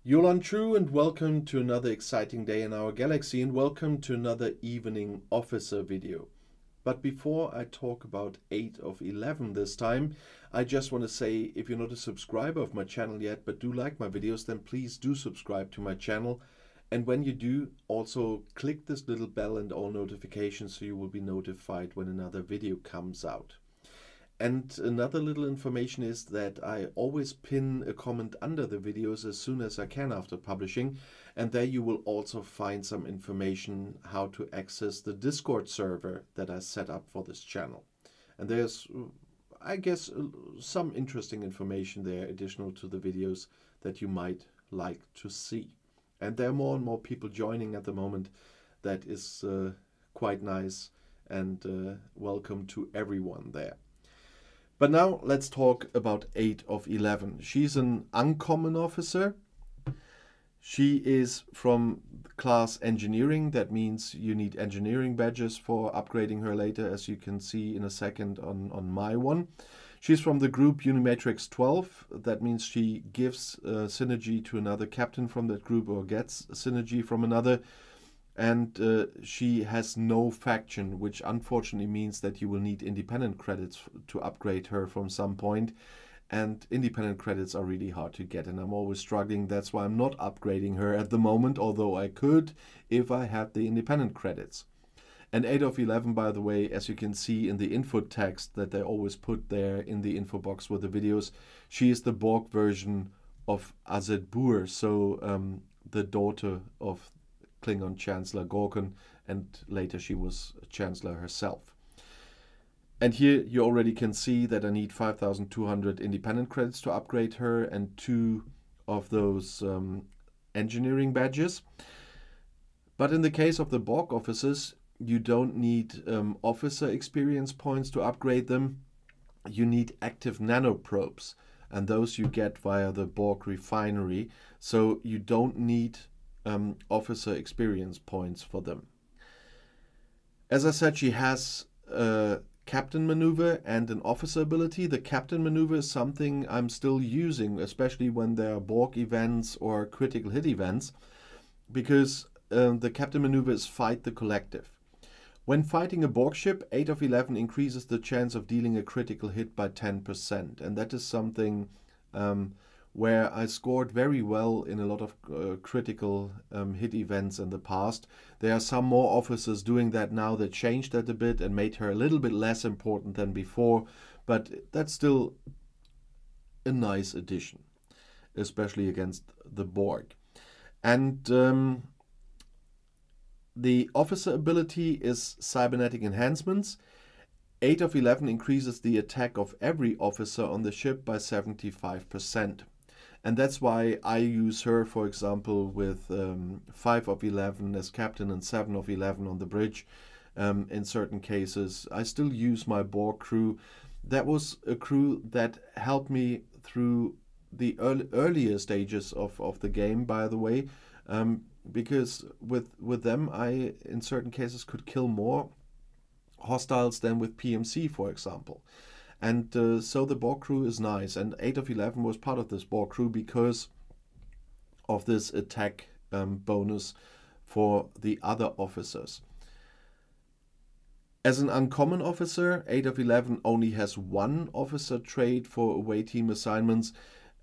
Yolan True, and welcome to another exciting day in our galaxy, and welcome to another evening officer video. But before I talk about 8 of 11 this time, I just want to say, if you're not a subscriber of my channel yet but do like my videos, then please do subscribe to my channel. And when you do, also click this little bell and all notifications so you will be notified when another video comes out. And another little information is that I always pin a comment under the videos as soon as I can after publishing, and there you will also find some information how to access the Discord server that I set up for this channel. And there's, I guess, some interesting information there additional to the videos that you might like to see. And there are more and more people joining at the moment. That is quite nice, and welcome to everyone there. But now let's talk about 8 of 11. She's an uncommon officer. She is from class engineering. That means you need engineering badges for upgrading her later, as you can see in a second on my one. She's from the group Unimatrix 12. That means she gives synergy to another captain from that group, or gets synergy from another. And she has no faction, which unfortunately means that you will need independent credits to upgrade her from some point. And independent credits are really hard to get, and I'm always struggling. That's why I'm not upgrading her at the moment, although I could if I had the independent credits. And 8 of 11, by the way, as you can see in the info text that they always put there in the info box with the videos, she is the Borg version of Azet Bur, so the daughter of Klingon Chancellor Gorkon, and later she was Chancellor herself. And here you already can see that I need 5,200 independent credits to upgrade her, and 2 of those engineering badges. But in the case of the Borg officers, you don't need officer experience points to upgrade them. You need active nanoprobes, and those you get via the Borg refinery, so you don't need officer experience points for them. As I said, she has a captain maneuver and an officer ability. The captain maneuver is something I'm still using, especially when there are Borg events or critical hit events, because the captain maneuver is fight the collective. When fighting a Borg ship, 8 of 11 increases the chance of dealing a critical hit by 10%, and that is something where I scored very well in a lot of critical hit events in the past. There are some more officers doing that now that changed that a bit and made her a little bit less important than before, but that's still a nice addition, especially against the Borg. And the officer ability is cybernetic enhancements. 8 of 11 increases the attack of every officer on the ship by 75%. And that's why I use her, for example, with 5 of 11 as captain and 7 of 11 on the bridge. In certain cases, I still use my Borg crew. That was a crew that helped me through the earlier stages of the game, by the way, because with them I, in certain cases, could kill more hostiles than with PMC, for example. And so the Borg crew is nice, and 8 of 11 was part of this Borg crew because of this attack bonus for the other officers. As an uncommon officer, 8 of 11 only has 1 officer trait for away team assignments,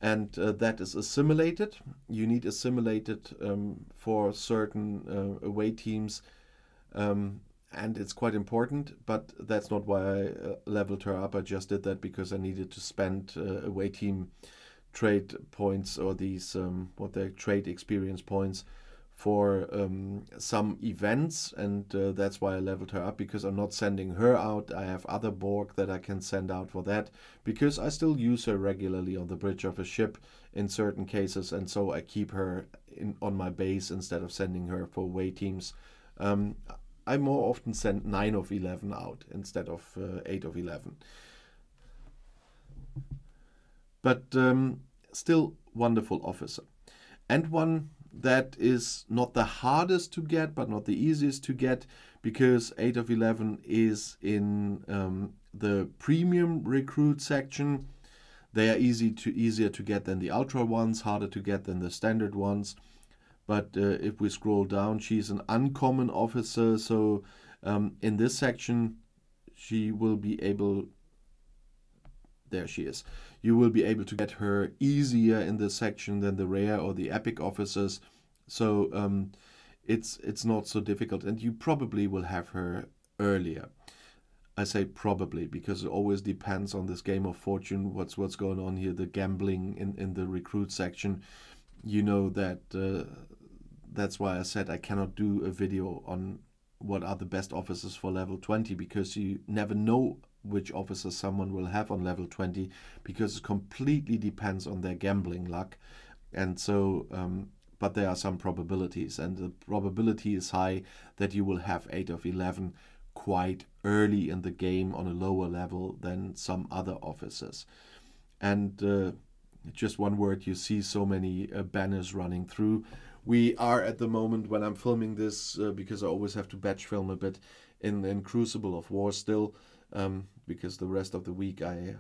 and that is assimilated. You need assimilated for certain away teams, and it's quite important, but that's not why I leveled her up. I just did that because I needed to spend away team trade points, or these what they're trade experience points, for some events, and that's why I leveled her up, because I'm not sending her out. I have other Borg that I can send out for that, because I still use her regularly on the bridge of a ship in certain cases, and so I keep her on my base instead of sending her for away teams. I more often send 9 of 11 out instead of 8 of 11. But still wonderful officer. And one that is not the hardest to get, but not the easiest to get, because 8 of 11 is in the premium recruit section. They are easier to get than the ultra ones, harder to get than the standard ones. But if we scroll down, she's an uncommon officer. So in this section, she will be able, there she is. You will be able to get her easier in this section than the rare or the epic officers. So it's not so difficult, and you probably will have her earlier. I say probably because it always depends on this game of fortune, what's going on here, the gambling in the recruit section. You know that that's why I said I cannot do a video on what are the best officers for level 20, because you never know which officer someone will have on level 20, because it completely depends on their gambling luck. And so but there are some probabilities, and the probability is high that you will have 8 of 11 quite early in the game on a lower level than some other officers. And just one word, you see so many banners running through. We are at the moment, when I'm filming this, because I always have to batch film a bit, in Crucible of War still, because the rest of the week I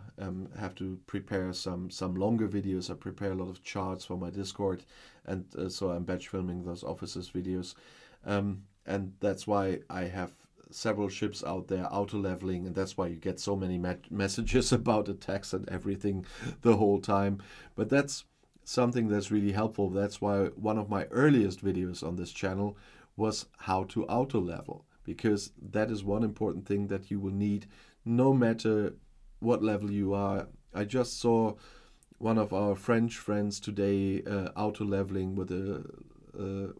have to prepare some longer videos. I prepare a lot of charts for my Discord, and so I'm batch filming those officers videos, and that's why I have several ships out there auto-leveling, and that's why you get so many messages about attacks and everything the whole time. But that's something that's really helpful. That's why one of my earliest videos on this channel was how to auto-level, because that is one important thing that you will need no matter what level you are. I just saw one of our French friends today auto-leveling with a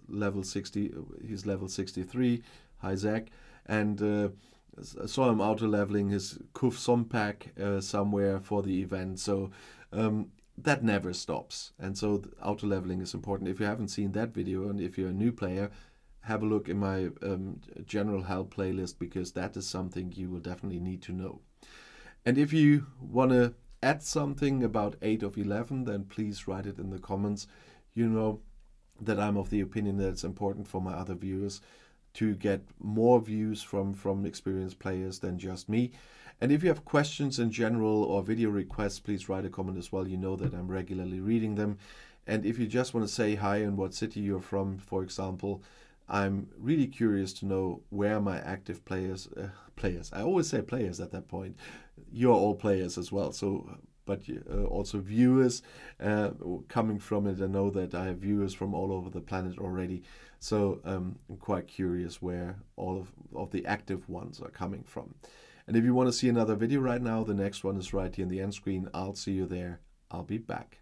level 60, he's level 63, hi Zach, and I saw him auto-leveling his Kuf Sompak somewhere for the event. So that never stops, and so auto-leveling is important. If you haven't seen that video, and if you're a new player, have a look in my general help playlist, because that is something you will definitely need to know. And if you want to add something about 8 of 11, then please write it in the comments. You know that I'm of the opinion that it's important for my other viewers to get more views from experienced players than just me. And if you have questions in general or video requests, please write a comment as well. You know that I'm regularly reading them. And if you just want to say hi and what city you're from, for example, I'm really curious to know where my active players, I always say players at that point, you're all players as well, so, but also viewers coming from it. I know that I have viewers from all over the planet already, so I'm quite curious where all of the active ones are coming from. And if you want to see another video right now, the next one is right here in the end screen. I'll see you there. I'll be back.